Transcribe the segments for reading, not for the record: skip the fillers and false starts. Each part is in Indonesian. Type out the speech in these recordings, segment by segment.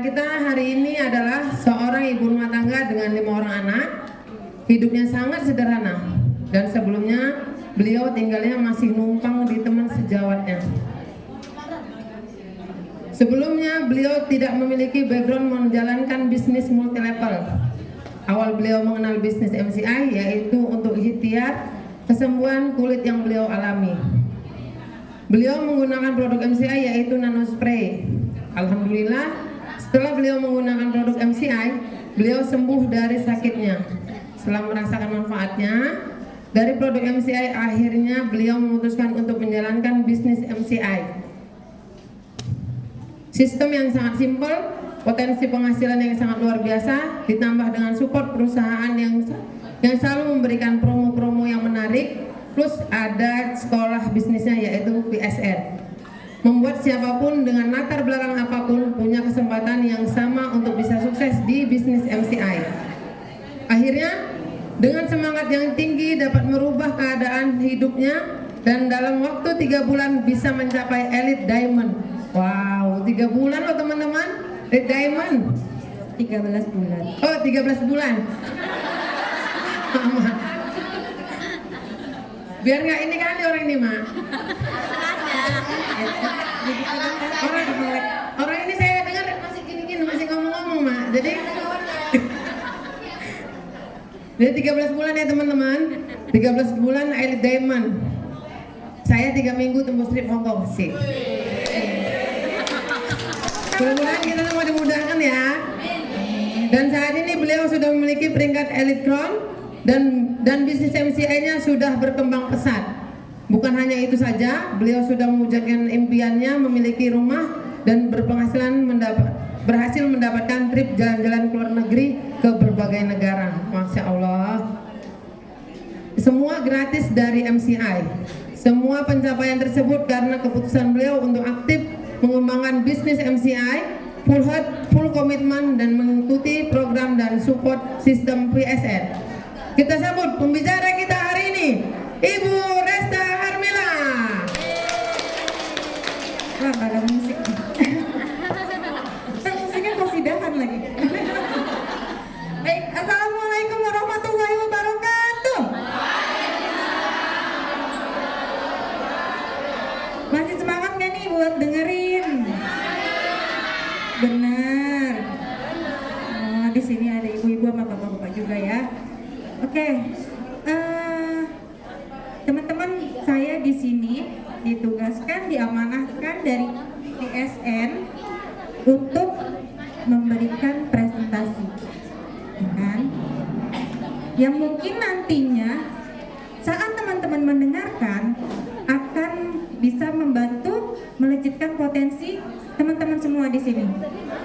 kita hari ini adalah seorang ibu rumah tangga dengan 5 orang anak. Hidupnya sangat sederhana dan sebelumnya beliau tinggalnya masih numpang di teman sejawatnya. Sebelumnya beliau tidak memiliki background menjalankan bisnis multi level. Awal beliau mengenal bisnis MCI yaitu untuk ikhtiar kesembuhan kulit yang beliau alami. Beliau menggunakan produk MCI yaitu nano spray. Alhamdulillah, setelah beliau menggunakan produk MCI, beliau sembuh dari sakitnya. Setelah merasakan manfaatnya dari produk MCI, akhirnya beliau memutuskan untuk menjalankan bisnis MCI. Sistem yang sangat simpel, potensi penghasilan yang sangat luar biasa, ditambah dengan support perusahaan yang selalu memberikan promo-promo yang menarik, plus ada sekolah bisnisnya yaitu PSN. Membuat siapapun dengan latar belakang apapun punya kesempatan yang sama untuk bisa sukses di bisnis MCI. Akhirnya dengan semangat yang tinggi dapat merubah keadaan hidupnya dan dalam waktu 3 bulan bisa mencapai Elite Diamond. Wow, 3 bulan loh teman-teman, Elite Diamond. 13 bulan. Oh, 13 bulan. Biar nggak ini kali orang ini, Mak. Orang ini saya dengar masih gini-gini, masih ngomong-ngomong, Mak. Jadi 13 bulan ya teman-teman. 13 bulan Elite Diamond. Saya 3 minggu tembus trip Hongkong sih. Mudah-mudahan kita semua dimudahkan ya. Dan saat ini beliau sudah memiliki peringkat Elite Crown dan bisnis MCI-nya sudah berkembang pesat. Bukan hanya itu saja, beliau sudah mewujudkan impiannya memiliki rumah dan berhasil mendapatkan trip jalan-jalan ke luar negeri ke berbagai negara. Masya Allah. Semua gratis dari MCI. Semua pencapaian tersebut karena keputusan beliau untuk aktif mengembangkan bisnis MCI, full heart, full komitmen dan mengikuti program dan support sistem PSN. Kita sambut pembicara kita hari ini, Ibu Resta Harmila. Wah, gak ada musik. Musiknya kosidahan lagi. Baik, assalamualaikum warahmatullahi wabarakatuh. Masih semangat gak nih buat dengerin? Benar. Oh, di sini ada ibu-ibu sama bapak-bapak juga ya. Oke, teman-teman, saya di sini ditugaskan, diamanahkan dari PSN untuk memberikan presentasi, kan? Yang mungkin nantinya saat teman-teman mendengarkan akan bisa membantu melejitkan potensi teman-teman semua di sini,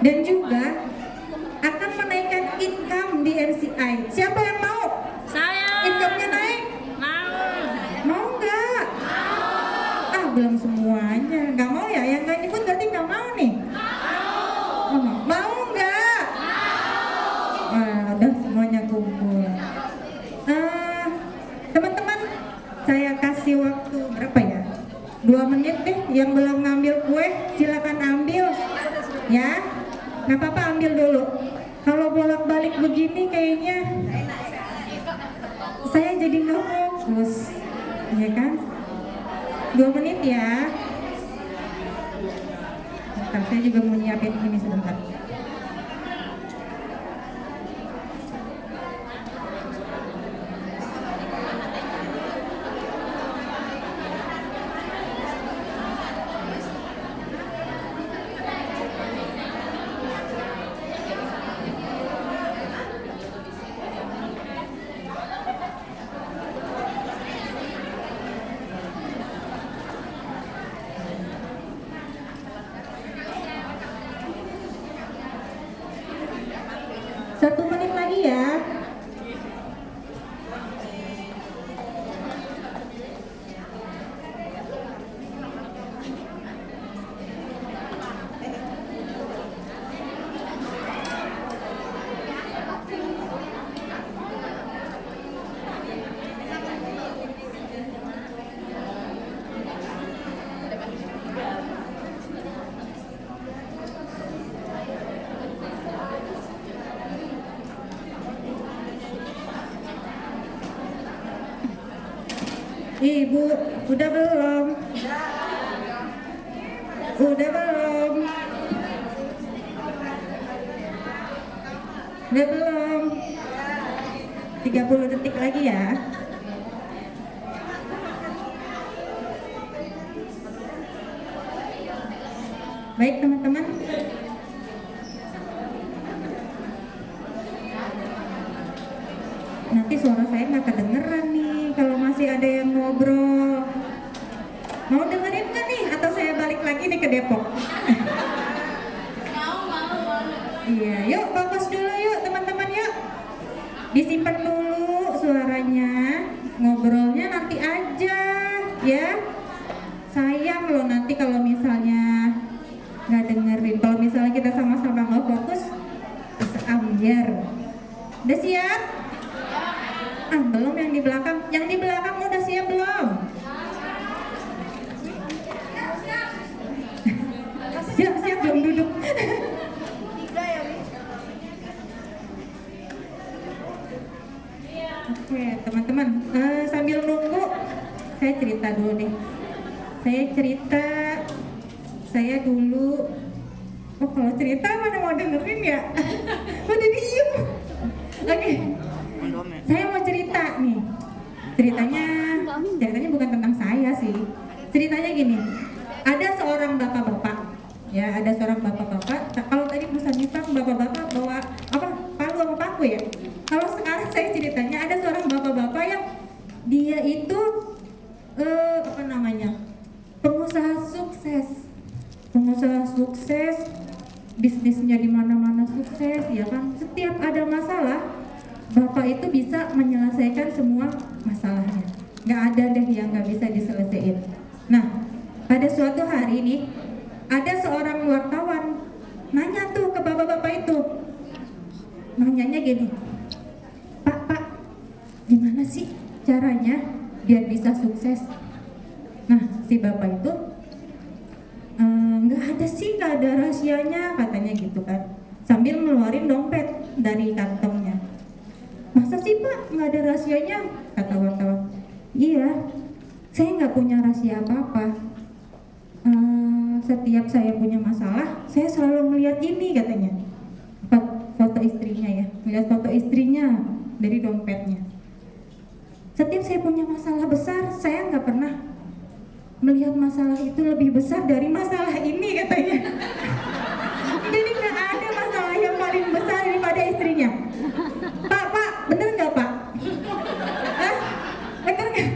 dan juga akan menaikkan income di MCI. Siapa yang mau? Saya. Income-nya naik? Mau nggak? Ah, belum semuanya. Nggak mau ya? Yang nggak nyebut berarti nggak mau nih? Mau nggak? Wah, udah semuanya kumpul. Teman-teman, saya kasih waktu berapa ya? 2 menit deh. Yang belum ngambil kue, silakan ambil. Ya, nggak apa-apa, ambil dulu. Kalau bolak-balik begini kayaknya saya jadi nggak fokus, ya kan? 2 menit ya. Bentar, saya juga mau nyiapin ini sebentar. Satu menit lagi ya. Ibu, udah belum? Udah belum? Udah belum? 30 detik lagi ya. Baik teman-teman. Nanti suara saya nggak kedengeran nih kalau masih ada yang ngobrol. Mau dengerin nggak nih? Atau saya balik lagi nih ke Depok? Iya, yuk fokus dulu yuk teman-teman yuk. Disimpan dulu suaranya, ngobrolnya nanti aja ya. Sayang loh nanti kalau misalnya nggak dengerin. Kalau misalnya kita sama-sama nggak fokus, bisa ambiar. Udah siap? Ah, belum yang di belakang. Yang di belakang udah siap belum? Siap-siap belum duduk. Oke, teman-teman, sambil nunggu, saya cerita dulu deh. Saya dulu. Oh, kalau cerita mana mau dengerin ya? Udah diem. Oke. Saya mau cerita nih. Ceritanya bukan tentang saya sih. Ceritanya gini. Ada seorang bapak-bapak. Ya, ada seorang bapak-bapak. Kalau tadi Musa Nifang bapak-bapak bawa apa? Palu sama paku ya. Kalau sekarang saya ceritanya ada seorang bapak-bapak yang dia itu apa namanya? Pengusaha sukses, bisnisnya di mana-mana sukses, ya kan? Setiap ada masalah, bapak itu bisa menyelesaikan semua masalahnya. Nggak ada deh yang nggak bisa diselesaikan. Nah, pada suatu hari nih, ada seorang wartawan nanya tuh ke bapak-bapak itu, nanyanya gini, Pak, gimana sih caranya biar bisa sukses? Nah, si bapak itu nggak ada rahasianya katanya gitu kan, sambil ngeluarin dompet dari kantongnya. Masa sih Pak nggak ada rahasianya? Kata wartawan. Iya, saya nggak punya rahasia apa-apa. Setiap saya punya masalah, saya selalu melihat ini katanya. Foto istrinya ya, melihat foto istrinya dari dompetnya. Setiap saya punya masalah besar, saya nggak pernah melihat masalah itu lebih besar dari masalah ini katanya. Jadi nggak ada masalah yang paling besar daripada istrinya. Pak, bener nggak Pak? Hah? Bener nggak?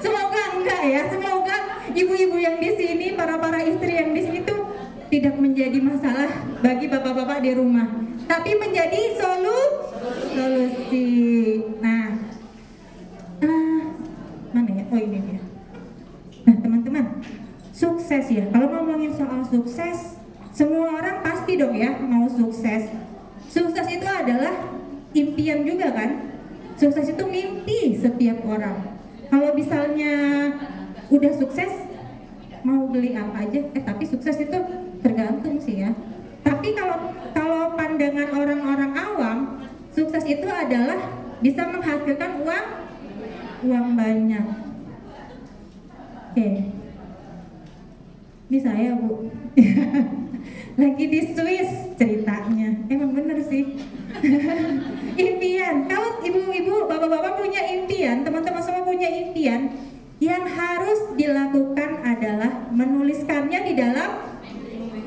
Semoga enggak ya. Semoga ibu-ibu yang di sini, para istri yang di sini tuh tidak menjadi masalah bagi bapak-bapak di rumah, tapi menjadi solusi. Nah, mana ya? Oh ini dia. Nah teman-teman, sukses ya. Kalau ngomongin soal sukses, semua orang pasti dong ya mau sukses. Sukses itu adalah impian juga kan. Sukses itu mimpi setiap orang. Kalau misalnya udah sukses, mau beli apa aja. Tapi sukses itu tergantung sih ya. Tapi kalau pandangan orang-orang awam, sukses itu adalah bisa menghasilkan uang banyak. Oke. Ini saya Bu. Lagi di Swiss ceritanya. Emang bener sih. Impian. Kalau ibu-ibu, bapak-bapak punya impian, teman-teman semua punya impian, yang harus dilakukan adalah menuliskannya di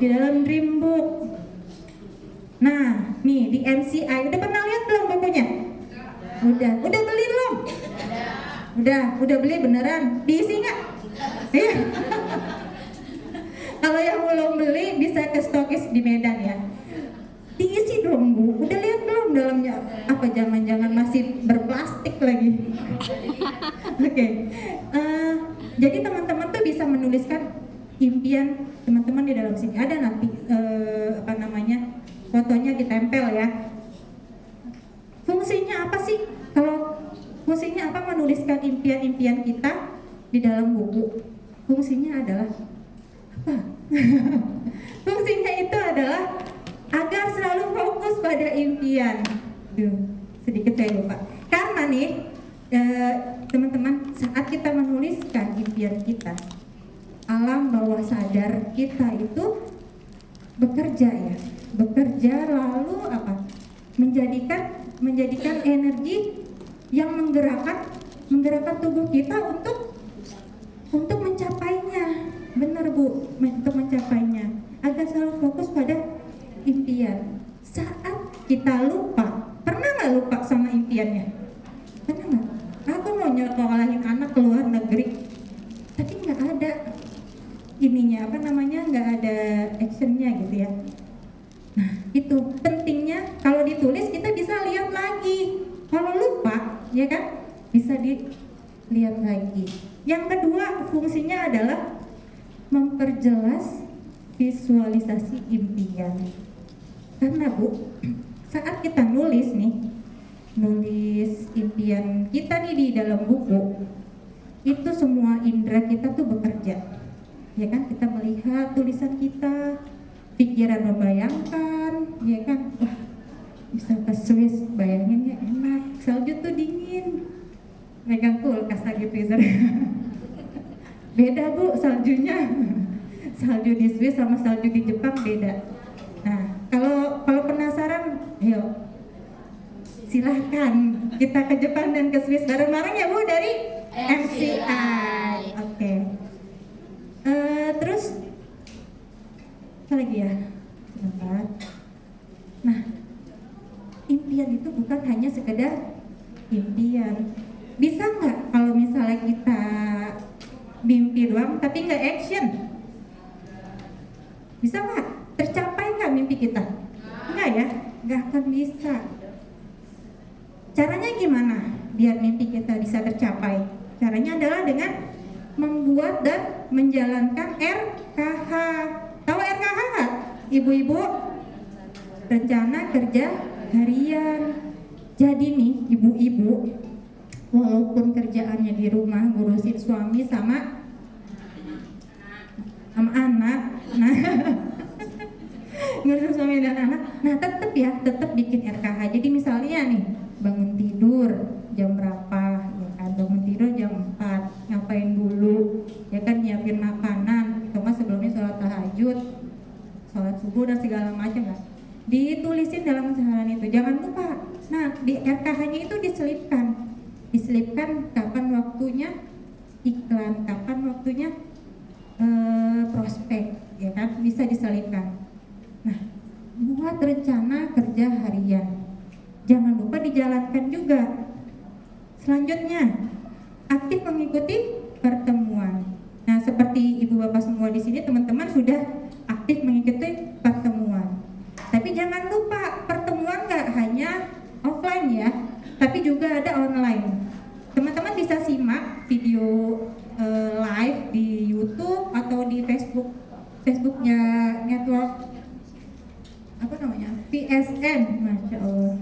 dalam dream book. Nah, nih di MCI udah pernah lihat belum bukunya? Udah beli belum? Udah beli beneran? Diisi nggak? Iya. Kalau yang belum beli bisa ke stokis di Medan ya. Diisi dong Bu. Udah lihat belum dalamnya? Apa jangan-jangan masih berplastik lagi? Oke. Jadi teman-teman tuh bisa menuliskan impian teman-teman di dalam sini. Ada nanti fotonya ditempel ya. Fungsinya apa sih? Kalau fungsinya apa menuliskan impian-impian kita di dalam buku? Fungsinya adalah apa? Fungsinya itu adalah agar selalu fokus pada impian. Sedikit saya lupa. Karena nih, teman-teman, saat kita menuliskan impian kita, alam bawah sadar kita itu bekerja lalu apa? Menjadikan energi yang menggerakkan tubuh kita untuk mencapainya. Benar Bu, untuk mencapainya. Agar selalu fokus pada impian. Saat kita lupa, pernah nggak lupa sama impiannya? Pernah nggak? Aku mau nyekolahin anak ke luar negeri, tapi nggak ada ininya, nggak ada actionnya gitu ya. Nah itu pentingnya, kalau ditulis kita bisa lihat lagi. Kalau lupa, ya kan, bisa dilihat lagi. Yang kedua fungsinya adalah memperjelas visualisasi impian. Karena Bu, saat kita nulis impian kita nih di dalam buku, itu semua indera kita tuh bekerja. Ya kan, kita melihat tulisan kita, pikiran membayangkan, ya kan, wah bisa ke Swiss, bayanginnya enak, salju tuh dingin, megang kulkas lagi freezer. Beda Bu saljunya, salju di Swiss sama salju di Jepang beda. Nah kalau penasaran, yuk silahkan kita ke Jepang dan ke Swiss bareng-bareng ya Bu dari MCI. Oke. Terus apa lagi ya? Sebentar. Nah, impian itu bukan hanya sekedar impian. Bisa nggak kalau misalnya kita mimpi doang tapi nggak action? Bisa nggak? Tercapai nggak mimpi kita? Nggak ya? Nggak akan bisa. Caranya gimana biar mimpi kita bisa tercapai? Caranya adalah dengan membuat dan menjalankan RKH. Tahu RKH nggak? Ibu-ibu, rencana kerja harian. Jadi nih ibu-ibu, walaupun kerjaannya di rumah ngurusin suami sama anak, nah ngurusin suami dan anak, nah tetap bikin RKH. Jadi misalnya nih bangun tidur jam berapa, ya kan, bangun tidur jam 4, ngapain dulu, ya kan, nyiapin makanan, atau nggak sebelumnya sholat tahajud, sholat subuh dan segala macam lah, ditulisin dalam seharian itu, jangan lupa. Nah di RKH-nya itu diselipkan kapan waktunya iklan, kapan waktunya prospek, ya kan, bisa diselipkan. Nah buat rencana kerja harian, jangan lupa dijalankan juga. Selanjutnya, aktif mengikuti pertemuan. Nah, seperti ibu bapak semua di sini, teman-teman sudah aktif mengikuti pertemuan. Tapi jangan lupa, pertemuan nggak hanya offline ya, tapi juga ada online. Teman-teman bisa simak video live di YouTube atau di Facebooknya network PSN, Masya Allah.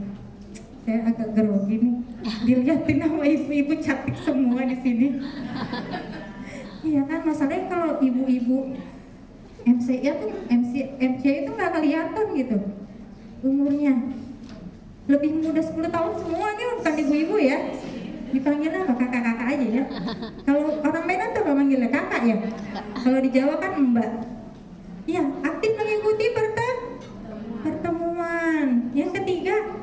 Saya agak grogi nih, dilihatin sama ibu-ibu cantik semua di sini. Iya kan, masalahnya kalau ibu-ibu MCA itu nggak kelihatan gitu umurnya. Lebih muda 10 tahun semuanya, bukan ibu-ibu ya. Dipanggil apa? Kakak-kakak aja ya. Kalau orang Medan tuh manggilnya kakak ya. Kalau di Jawa kan mbak. Iya, aktif mengikuti pertemuan. Yang ketiga,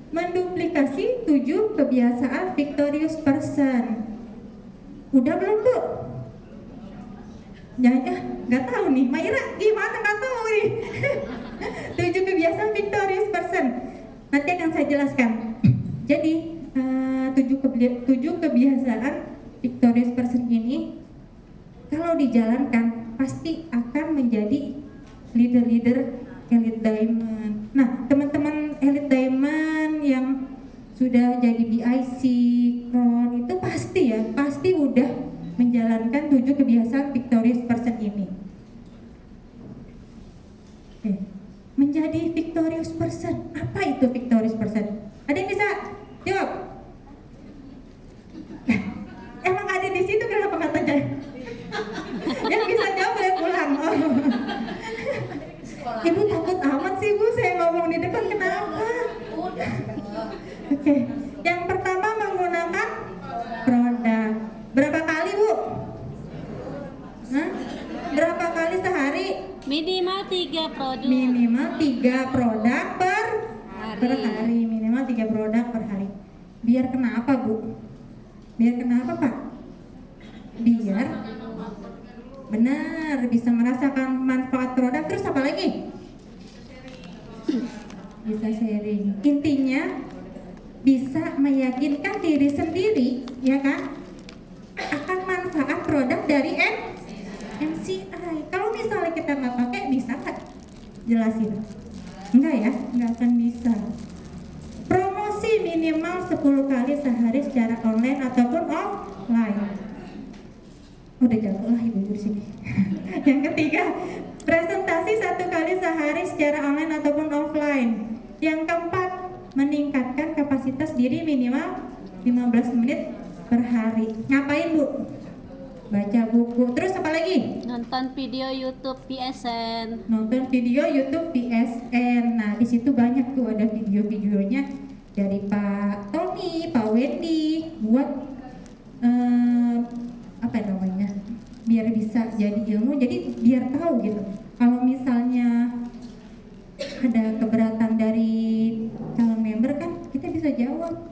menduplikasi 7 kebiasaan victorious person. Udah belum Bu? Ya, nggak tahu nih. Maira gimana, nggak tahu nih. 7 kebiasaan victorious person. Nanti akan saya jelaskan. Jadi 7 kebiasaan victorious person ini kalau dijalankan pasti akan menjadi leader-leader Elite Diamond. Nah, teman-teman Elite Diamond yang sudah jadi BIC, Crown itu pasti udah menjalankan 7 kebiasaan victorious person ini. Oke. Menjadi victorious person. Apa itu victorious person? Ada yang bisa jawab? Emang ada di situ, kenapa nggak tanya? Yang bisa jawab boleh pulang. Oh. Ibu takut amat sih Bu, saya ngomong di depan, kenapa? Oke. Yang pertama menggunakan minimal 3 produk per hari. Minimal 3 produk per hari. Biar kenapa, Bu? Biar kenapa, Pak? Biar benar bisa merasakan manfaat produk. Terus apa lagi? Bisa sharing. Intinya bisa meyakinkan diri sendiri, ya kan, akan manfaat produk dari MCI. Kalau misalnya kita nggak pakai, bisa nggak jelasin? Enggak ya, nggak akan bisa. Promosi minimal 10 kali sehari secara online ataupun offline. Udah jago lah ibu di sini. Yang ketiga, presentasi 1 kali sehari secara online ataupun offline. Yang keempat, meningkatkan kapasitas diri minimal 15 menit per hari. Ngapain, Bu? Baca buku. Terus apa lagi? Nonton video YouTube PSN. Nonton video YouTube PSN. Nah, di situ banyak tuh ada video-videonya dari Pak Tony, Pak Wendy buat apa namanya? Biar bisa jadi ilmu, jadi biar tahu gitu. Kalau misalnya ada keberatan dari calon member kan kita bisa jawab.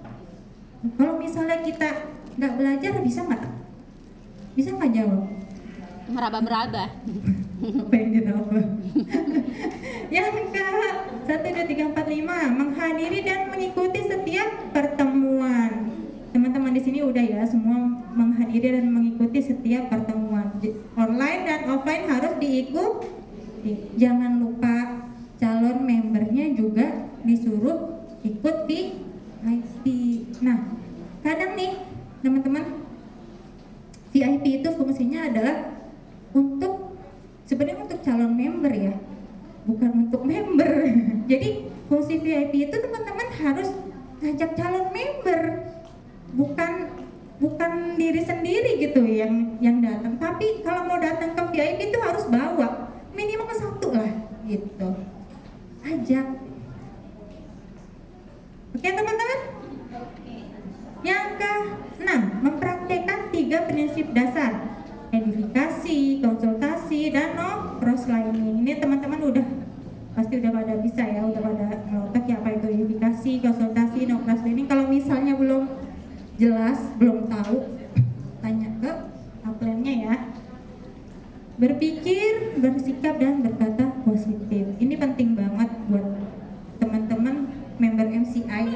Kalau misalnya kita nggak belajar bisa nggak jawab? Meraba-meraba. Pengen apa? Yang ke 1, 2, 3, 4, 5 menghadiri dan mengikuti setiap pertemuan. Teman-teman di sini udah ya semua menghadiri dan mengikuti setiap pertemuan online dan offline harus diikuti. Jangan lupa calon membernya juga disuruh ikut VIP. Nah, kadang nih teman-teman, VIP itu fungsinya adalah sebenarnya untuk calon member ya, bukan untuk member. Jadi fungsi VIP itu teman-teman harus ngajak calon member, bukan diri sendiri gitu yang datang. Tapi kalau mau datang ke VIP itu harus bawa minimal 1 lah gitu. Ajak. Oke teman-teman? Yang ke-6, mempraktekkan 3 prinsip dasar: edifikasi, konsultasi, dan no cross lining. Ini teman-teman pasti udah pada bisa ya, udah pada ngelotok ya apa itu edifikasi, konsultasi, no cross lining. Kalau misalnya belum jelas, belum tahu, tanya ke upline-nya ya. Berpikir, bersikap, dan berkata positif. Ini penting banget buat teman-teman member MCI.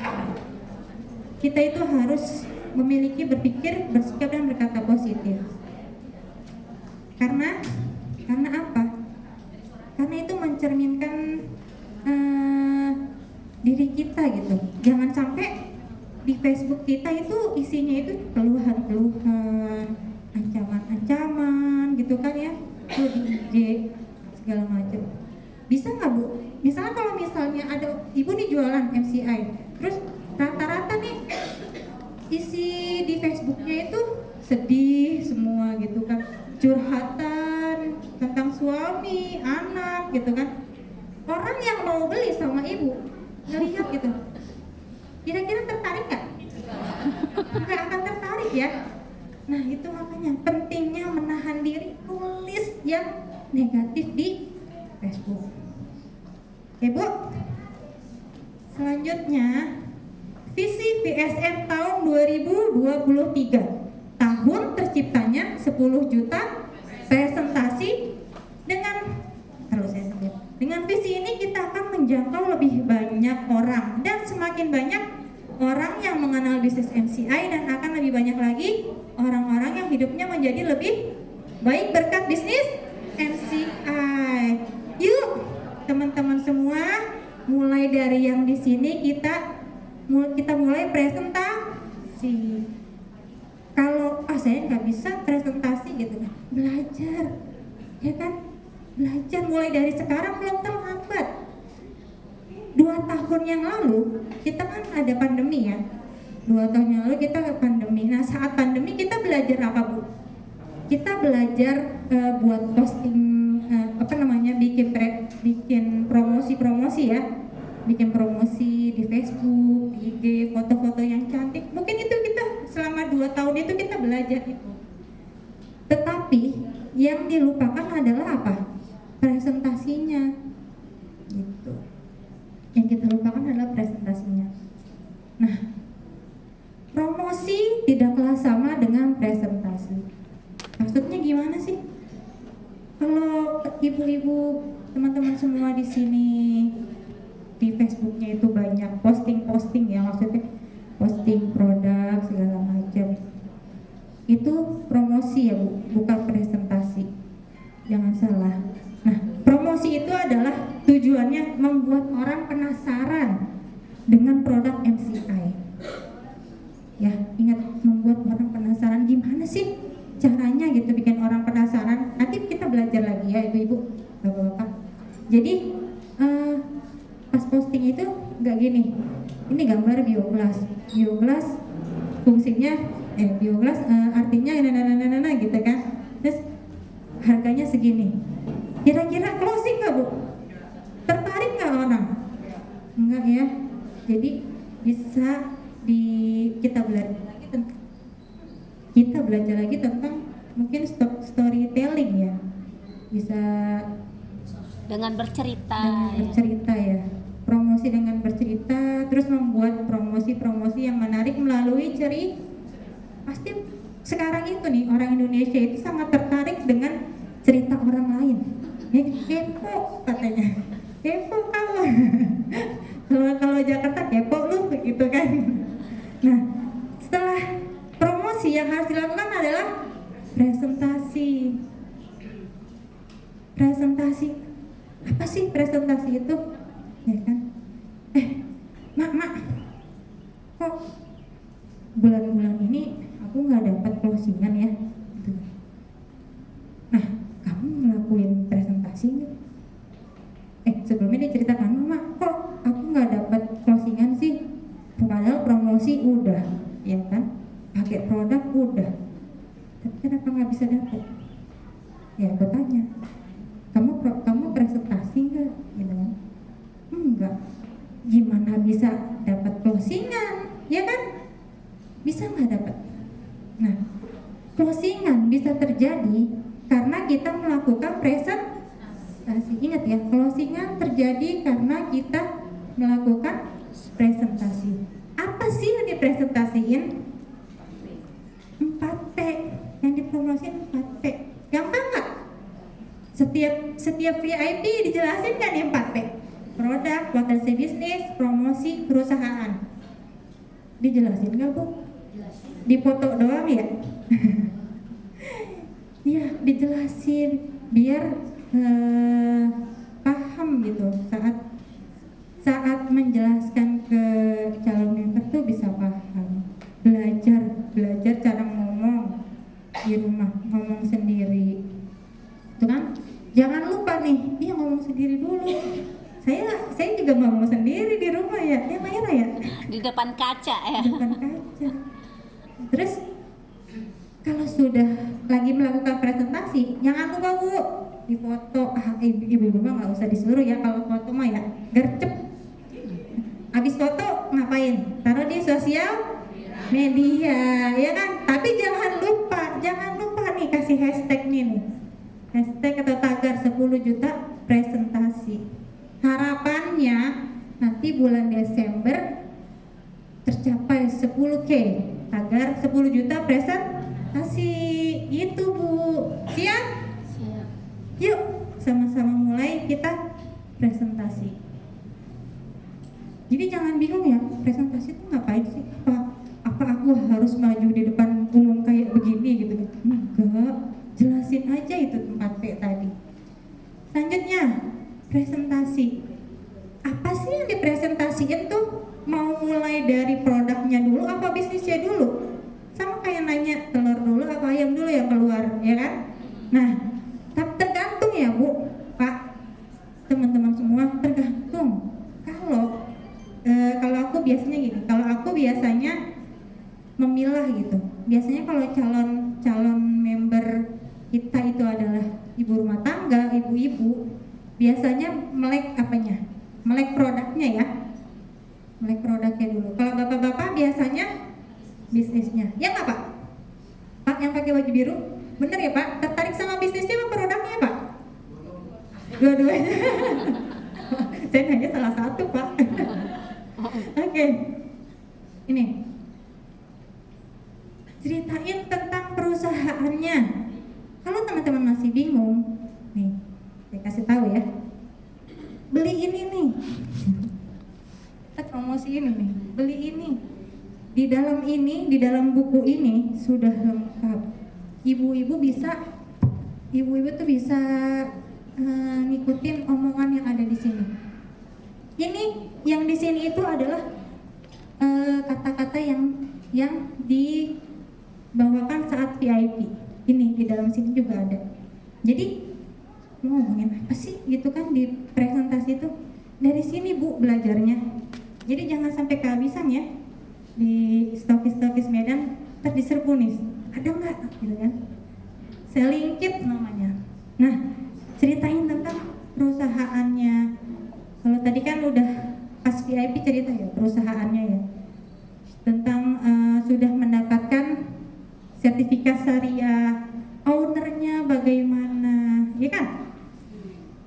Kita itu harus memiliki berpikir, bersikap, dan berkata positif. Karena apa? Karena itu mencerminkan diri kita gitu. Jangan sampai di Facebook kita itu isinya itu keluhan-keluhan, ancaman-ancaman gitu kan ya, di IG segala macam. Bisa nggak Bu? Misalnya kalau misalnya ada ibu nih jualan MCI, terus rata-rata nih isi di Facebooknya itu sedih semua gitu kan, curhatan tentang suami, anak gitu kan. Orang yang mau beli sama ibu ngelihat gitu, kira-kira tertarik nggak? Nggak akan tertarik ya. Nah itu makanya pentingnya menahan diri tulis yang negatif di Facebook. Oke Bu, selanjutnya visi VSM tahun 2023, tahun terciptanya 10 juta presentasi. Dengan visi ini kita akan menjangkau lebih banyak orang, dan semakin banyak orang yang mengenal bisnis MCI, dan akan lebih banyak lagi orang-orang yang hidupnya menjadi lebih baik berkat bisnis MCI. Yuk teman-teman semua, mulai dari yang di sini kita mulai presentasi. Kalau saya nggak bisa presentasi gitu kan, belajar ya kan, belajar mulai dari sekarang, belum terlambat. 2 tahun yang lalu kita kan ada pandemi ya, 2 tahun yang lalu kita pandemi. Nah saat pandemi kita belajar apa Bu? Kita belajar buat posting bikin promosi ya, bikin promosi di Facebook, di IG, foto-foto yang cantik. Mungkin itu kita selama 2 tahun itu kita belajar itu. Tetapi yang dilupakan adalah apa? Presentasinya. yang kita lupakan adalah presentasinya. Nah, promosi tidaklah sama dengan presentasi. Maksudnya gimana sih? Kalau ibu-ibu, teman-teman semua di sini di Facebooknya itu banyak posting-posting ya, maksudnya posting produk segala macam. Itu promosi ya Bu, bukan presentasi. Jangan salah. Nah, promosi itu adalah tujuannya membuat orang penasaran dengan produk MCI. Ya, ingat, membuat orang penasaran. Gimana sih caranya gitu bikin orang penasaran? Nanti kita belajar lagi ya ibu-ibu, bapak-bapak. Jadi pas posting itu nggak gini. Ini gambar bioglas. Bioglas fungsinya bioglas artinya nah gitu kan. Terus harganya segini. Kira-kira closing nggak Bu? Tertarik nggak orang? Enggak ya. Jadi bisa kita belajar lagi tentang mungkin storytelling ya. Bisa Dengan bercerita. bercerita ya. Promosi dengan bercerita, terus membuat promosi-promosi yang menarik melalui pasti sekarang itu nih orang Indonesia itu sangat tertarik dengan cerita orang lain. Kepo katanya. Kepo kawan. Kalau Jakarta kepo lu gitu kan. Nah, setelah promosi yang harus dilakukan adalah presentasi. Presentasi. Apa sih presentasi itu? Ya kan? Mak, kok bulan-bulan ini aku nggak dapat closingan ya? Gitu. Nah, kamu ngelakuin presentasi nggak? Sebelumnya dia ceritakan, Mama, kok aku nggak dapat closingan sih? Padahal promosi udah, ya kan? Pakai produk udah, tapi kenapa nggak bisa dapat? Ya, aku tanya, kamu presentasi nggak? Gitu kan? Enggak. Gimana bisa dapat closingan? Ya kan? Bisa nggak dapat? Nah, closingan bisa terjadi karena kita melakukan presentasi. Ingat ya, closingan terjadi karena kita melakukan presentasi. Apa sih yang dipresentasiin? 4P. Yang dipromosiin 4P. Gampang nggak? Setiap VIP dijelasin kan nih 4P? Produk, potensi bisnis, promosi, perusahaan. Dijelasin nggak Bu? Dipoto doang ya? Iya, dijelasin biar paham gitu saat menjelaskan ke calon member tuh bisa paham. Belajar cara ngomong di rumah, ngomong sendiri. Itu kan? Jangan lupa nih, dia ngomong sendiri dulu. Saya juga ngomong sendiri di rumah ya, Mayra ya. Di depan kaca ya. Di depan kaca. Terus kalau sudah lagi melakukan presentasi, jangan lupa Bu, di foto. Ibu-ibu mah nggak usah disuruh ya, kalau foto mah ya gercep. Habis foto ngapain? Taruh di sosial media, ya kan? Tapi jangan lupa nih kasih hashtag nih. Hashtag atau tagar 10 juta presentasi. Harapannya nanti bulan Desember tercapai 10K, tagar 10 juta presentasi. Itu Bu. Siap? Yuk sama-sama mulai kita presentasi. Jadi jangan bingung ya, presentasi itu ngapain sih? Apa aku harus maju di depan umum kayak begini gitu? Enggak, jelasin aja itu 4P tadi. Selanjutnya, presentasi. Apa sih yang dipresentasiin tuh? Mau mulai dari produknya dulu apa bisnisnya dulu? Sama kayak nanya telur dulu apa ayam dulu yang keluar, ya kan? Nah, tergantung ya Bu, Pak, teman-teman semua, tergantung. Kalau aku biasanya gini, kalau aku biasanya memilah gitu. Biasanya kalau calon member kita itu adalah ibu rumah tangga, ibu-ibu, biasanya melek apanya? Melek produknya ya. Melek produknya dulu. Kalau bapak-bapak biasanya bisnisnya. Ya nggak Pak? Pak yang pakai baju biru, bener ya Pak? Tertarik sama bisnisnya apa produknya Pak? Dua-duanya. Saya nanya salah satu Pak. Oke. Ini. Ceritain tentang perusahaannya. Kalau teman-teman masih bingung, nih, saya kasih tahu ya. Beli ini nih. Kita promosi ini nih. Beli ini. Di dalam buku ini sudah lengkap. Ibu-ibu tuh bisa ngikutin omongan yang ada di sini. Ini yang di sini itu adalah kata-kata yang dibawakan saat VIP. Ini di dalam sini juga ada. Jadi mau ngomongin apa sih gitu kan di presentasi itu. Dari sini Bu belajarnya. Jadi jangan sampai kehabisan ya di stokis Medan terdiserbu nih. Ada nggak gitu kan? Selling kit namanya. Nah, ceritain tentang perusahaannya. Kalau tadi kan udah pas VIP cerita ya perusahaannya ya. Tentang sudah mendapatkan sertifikat syariah, ownernya bagaimana, ya kan?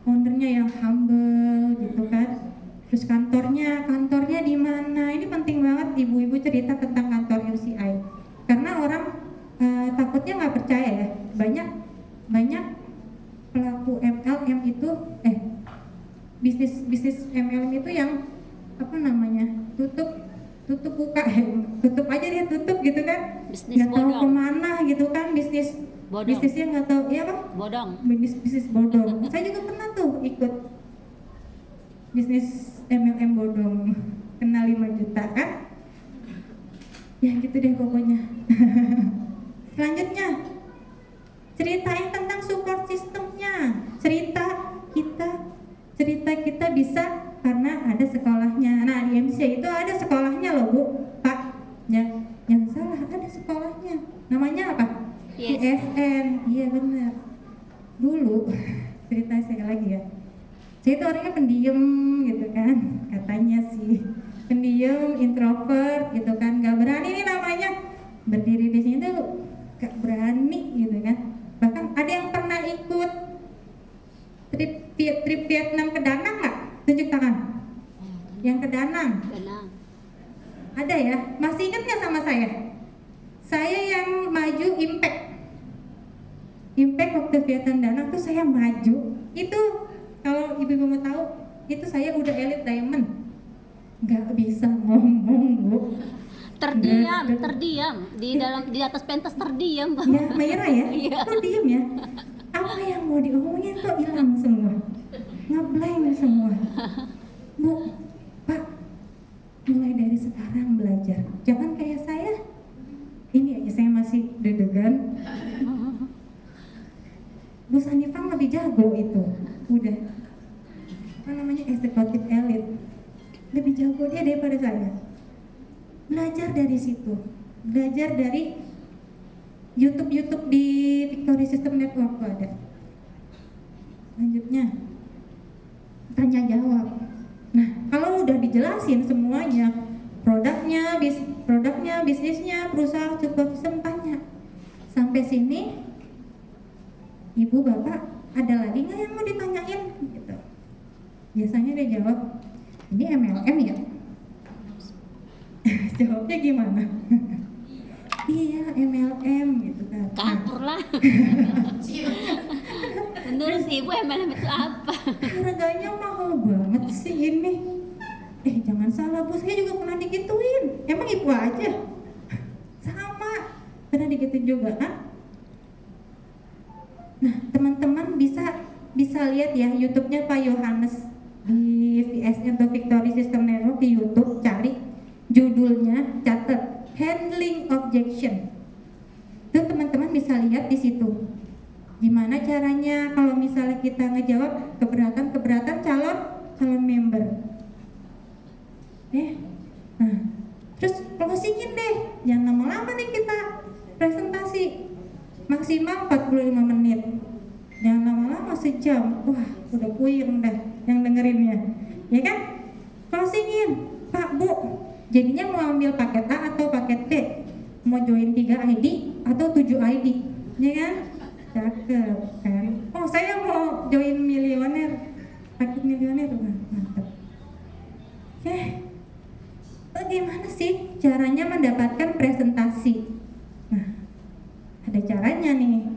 Ownernya yang humble gitu kan. Terus kantornya di mana? Ini penting banget ibu-ibu cerita tentang kantor UCI. Karena orang takutnya nggak percaya ya. Banyak pelaku MLM itu bisnis MLM itu yang apa namanya? tutup buka tutup aja dia tutup gitu kan, nggak tahu kemana gitu kan, bisnisnya nggak tahu ya kan, bisnis bodong. Saya juga pernah tuh ikut bisnis MLM bodong, kena 5 juta kan ya gitu deh pokoknya. Selanjutnya ceritain tentang support sistemnya. cerita kita bisa karena ada sekolahnya. Nah di MC itu ada sekolahnya loh Bu, Pak ya, yang salah ada sekolahnya, namanya apa? ISN. Iya benar. Dulu cerita saya lagi ya, saya itu orangnya pendiam gitu kan, katanya sih pendiam, introvert gitu kan, gak berani nih namanya berdiri di sini tuh, gak berani gitu kan. Bahkan ada yang pernah ikut trip Vietnam ke Danang nggak? Tunjuk tangan. Yang ke Danang. Ada ya? Masih ingat nggak sama saya? Saya yang maju Impact waktu Vietnam Danang tuh saya maju. Itu kalau ibu-ibu mau tahu, itu saya udah elite diamond. Nggak bisa ngomong Bu. Terdiam di atas pentas terdiam. Ya, Mayra ya? Iya. Kok diem ya? Apa yang mau diomongin kok hilang semua, ngeblank semua. Bu, Pak, mulai dari sekarang belajar, jangan kayak saya. Ini aja saya masih deg-degan. Bu Sanifang lebih jago itu, udah apa namanya eksekutif elit, lebih jago dia daripada saya. Belajar dari situ, belajar dari YouTube di Victory System Network tuh ada. Selanjutnya tanya jawab. Nah kalau udah dijelasin semuanya, produknya, bisnisnya, perusahaan, support system, tanya. Sampai sini, Ibu Bapak ada lagi nggak yang mau ditanyain? Gitu. Biasanya dia jawab, ini MLM ya? Jawabnya gimana? Iya MLM gitu kan. Kabur lah. Menurut Ibu MLM itu apa? Harganya mahal banget sih ini. Jangan salah Bu, saya juga pernah digituin. Emang Ibu aja? Sama, pernah digituin juga kan? Nah teman-teman bisa lihat ya YouTube-nya Pak Yohanes di VSN atau Victory System Network di YouTube, cari judulnya, catat Handling Objection. Itu teman-teman bisa lihat di situ. Gimana caranya kalau misalnya kita ngejawab keberatan calon member. Nah, terus closingin deh. Jangan lama-lama nih kita presentasi. Maksimal 45 menit. Jangan lama-lama sejam. Wah, udah puyeng dah yang dengerinnya. Ya kan? Closingin. Pak, Bu, jadinya mau ambil paket A atau paket B? Mau join 3 ID atau 7 ID? Ya kan? Cakep kan? Oh, saya mau join milioner. Paket milioner, mantap. bagaimana sih caranya mendapatkan presentasi? Nah, ada caranya nih.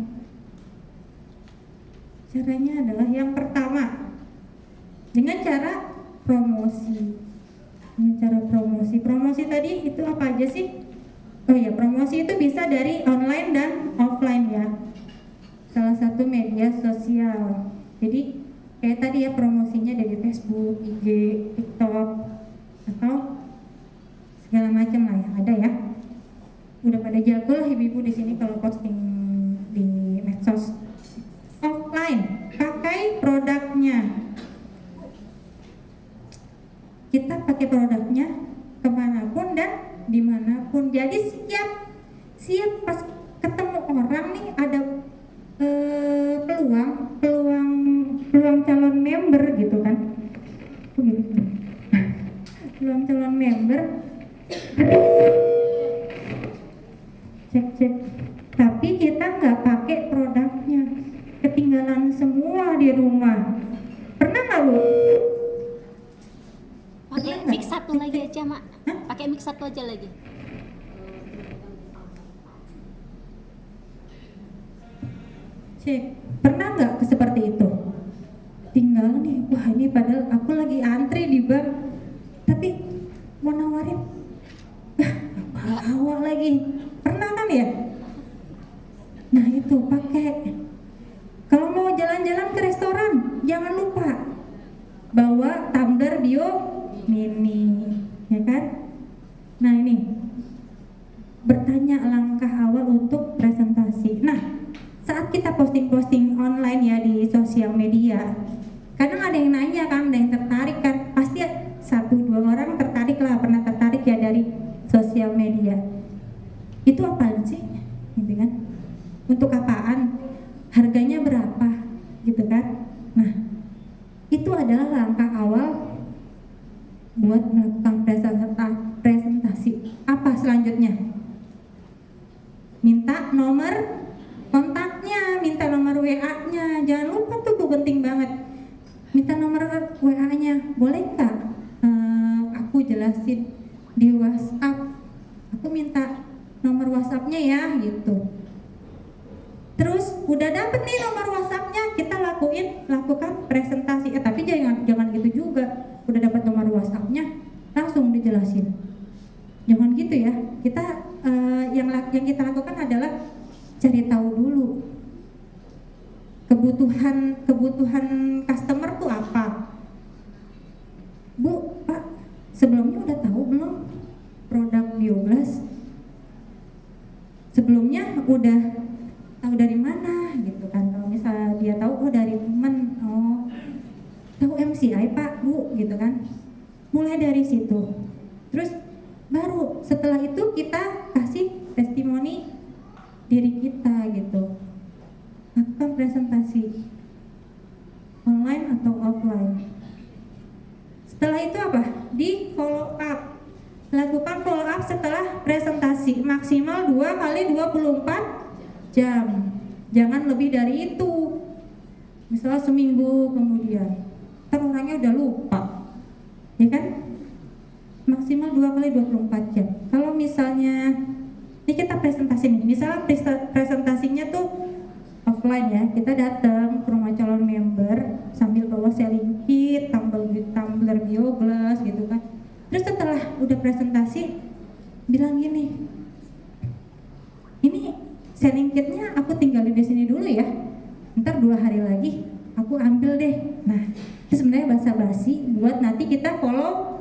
Caranya adalah yang pertama, dengan cara promosi. Dengan cara promosi. Promosi tadi itu apa aja sih? Oh ya, promosi itu bisa dari online dan offline ya. Salah satu media sosial. Jadi kayak tadi ya, promosinya dari Facebook, IG, TikTok, atau segala macam lah ya, ada ya. Udah pada jago lah ibu-ibu di sini kalau posting di medsos. Offline, pakai produknya. Kita pakai produknya kemanapun dan dimanapun. Jadi siap pas ketemu orang nih ada peluang calon member gitu kan. Peluang calon member. Cek. Tapi kita nggak pakai produknya, ketinggalan semua di rumah. Pernah nggak Bu? Pakai mix satu lagi aja, Mak. Pakai mix satu aja lagi. Cek, pernah nggak seperti itu? Tinggal nih, wah ini padahal aku lagi antri di bank, tapi mau nawarin, awal lagi. Pernah kan ya? Nah itu pakai. Kalau mau jalan-jalan ke restoran, jangan lupa bawa tumbler bio mini, ya kan? Nah ini bertanya langkah awal untuk presentasi. Nah, saat kita posting-posting online ya di sosial media, kadang ada yang nanya kan, ada yang tertarik kan, pasti 1-2 orang tertarik lah, pernah tertarik ya dari sosial media. Itu apaan sih? Gitu kan? Untuk apaan? Harganya berapa? Gitu kan? Nah, itu adalah langkah awal buat melakukan presentasi. Apa selanjutnya? Minta nomor kontaknya, minta nomor WA-nya. Jangan lupa tuh, penting banget. Minta nomor WA-nya. Boleh nggak aku jelasin di WhatsApp? Aku minta nomor WhatsApp-nya ya, gitu. Terus udah dapet nih nomor WhatsApp-nya, kita lakukan presentasi. Tapi jangan gitu juga. Udah dapat nomor WhatsApp-nya, langsung dijelasin. Jangan gitu ya. Kita yang kita lakukan adalah cari tahu dulu kebutuhan customer tuh apa. Bu, Pak, sebelumnya udah tahu belum produk Bioblast? Sebelumnya udah tahu dari mana gitu kan? Kalau misalnya dia tahu, oh dari teman, oh tahu MCI Pak, Bu, gitu kan? Mulai dari situ. Terus baru setelah itu kita kasih testimoni diri kita gitu. Lakukan presentasi online atau offline. Setelah itu apa? Di follow up. Lakukan follow up setelah presentasi maksimal 2 kali 24 jam. Jangan lebih dari itu. Misalnya seminggu kemudian, ntar orangnya udah lupa, ya kan? Maksimal 2 kali 24 jam. Kalau misalnya ini kita presentasi nih, misalnya presentasinya tuh offline ya, kita datang ke rumah calon member sambil bawa selling kit, tumbler Bioblast gitu kan. Terus setelah udah presentasi bilang gini, ini selling kitnya aku tinggalin di sini dulu ya, ntar 2 hari lagi aku ambil deh. Nah itu sebenarnya basa-basi buat nanti kita follow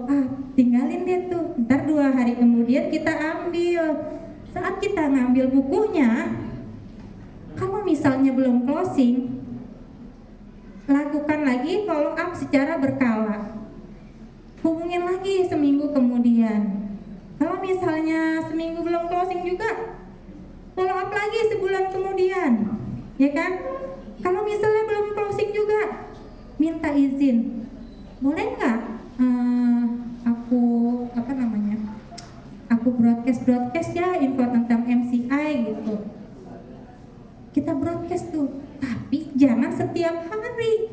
up, tinggalin deh tuh, ntar 2 hari kemudian kita ambil. Saat kita ngambil bukunya, kalau misalnya belum closing, lakukan lagi follow up secara berkala. Hubungin lagi seminggu kemudian. Kalau misalnya seminggu belum closing juga, follow up lagi sebulan kemudian, ya kan? Kalau misalnya belum closing juga, minta izin, boleh nggak aku broadcast ya info tentang MCI gitu. Kita broadcast tuh, tapi jangan setiap hari.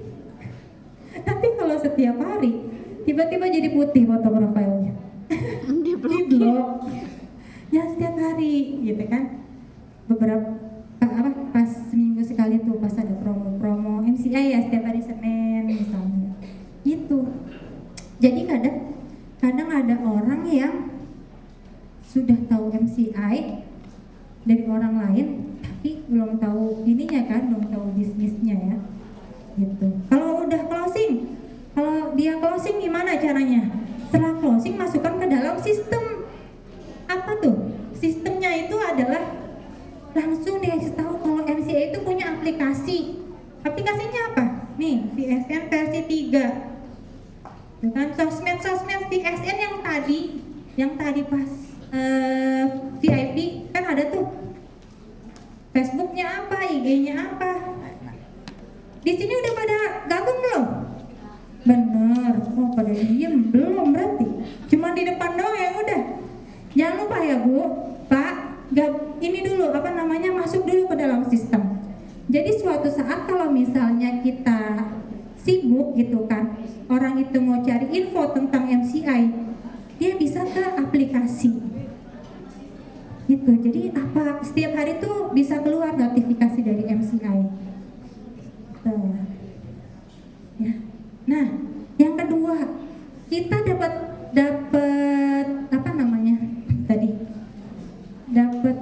Tapi kalau setiap hari tiba-tiba jadi putih foto profilnya, blok. Ya setiap hari gitu kan. Beberapa pas seminggu sekali tuh pas ada promo MCI ya setiap hari Senin misalnya. Gitu. Jadi kadang ada orang yang sudah tahu MCI dari orang lain tapi belum tahu ininya kan, belum tahu bisnisnya ya. Gitu. Kalau udah closing, kalau dia closing gimana caranya? Setelah closing masukkan ke dalam sistem. Apa tuh? Sistemnya itu adalah langsung dikasih tahu kalau MCA itu punya aplikasi. Aplikasinya apa? Nih, VSN versi 3. Dengan sosmed VSN yang tadi pas VIP kan ada tuh. Facebooknya apa, IG-nya apa. Di sini udah pada gabung belum? Bener. Oh, pada diem belum berarti. Cuma di depan doang yang udah. Jangan lupa ya Bu, Pak, ini dulu masuk dulu ke dalam sistem. Jadi suatu saat kalau misalnya kita sibuk gitu kan, orang itu mau cari info tentang MCI, dia bisa ke aplikasi gitu. Jadi setiap hari tuh bisa keluar notifikasi dari MCI tuh. Ya. Nah, yang kedua, kita dapat apa namanya tadi? Dapat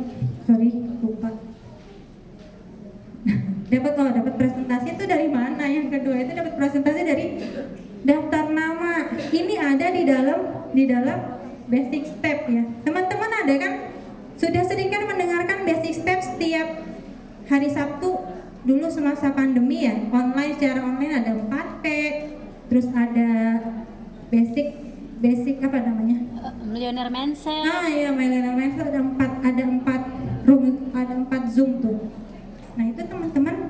presentasi itu dari mana? Yang kedua itu dapat presentasi dari daftar nama. Ini ada di dalam basic step ya. Teman-teman ada kan? Sudah sering kan mendengarkan basic step setiap hari Sabtu dulu semasa pandemi ya, secara online ada 4P, terus ada basic apa namanya? Millionaire Mindset. Ah iya, Millionaire Mindset ada 4 Zoom tuh. Nah, itu teman-teman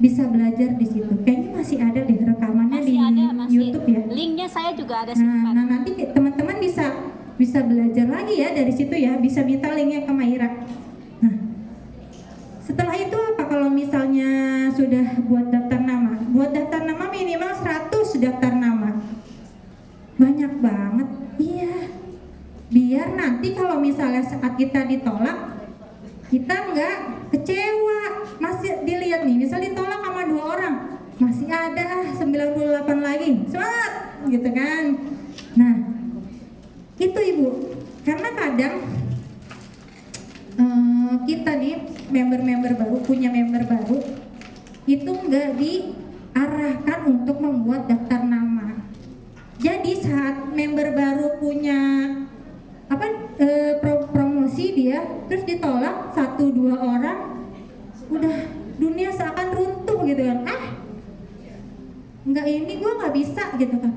bisa belajar di situ. Kayaknya masih ada deh rekamannya di YouTube ya. Linknya saya juga ada simpan. Nah, nanti teman-teman bisa belajar lagi ya dari situ ya, bisa minta linknya ke Maira. Nah, setelah itu apa kalau misalnya sudah buat daftar nama? Buat daftar nama minimal 100 daftar nama. Banyak banget. Iya. Biar nanti kalau misalnya saat kita ditolak, kita nggak kecewa. Masih dilihat nih, misal ditolak sama 2 orang, masih ada 98 lagi, semangat gitu kan. Nah, itu Ibu, karena kadang kita nih punya member baru itu nggak diarahkan untuk membuat daftar nama. Jadi saat member baru punya promosi dia terus ditolak 1-2 orang, udah dunia seakan runtuh gitu kan. Nggak, ini gue nggak bisa gitu kan.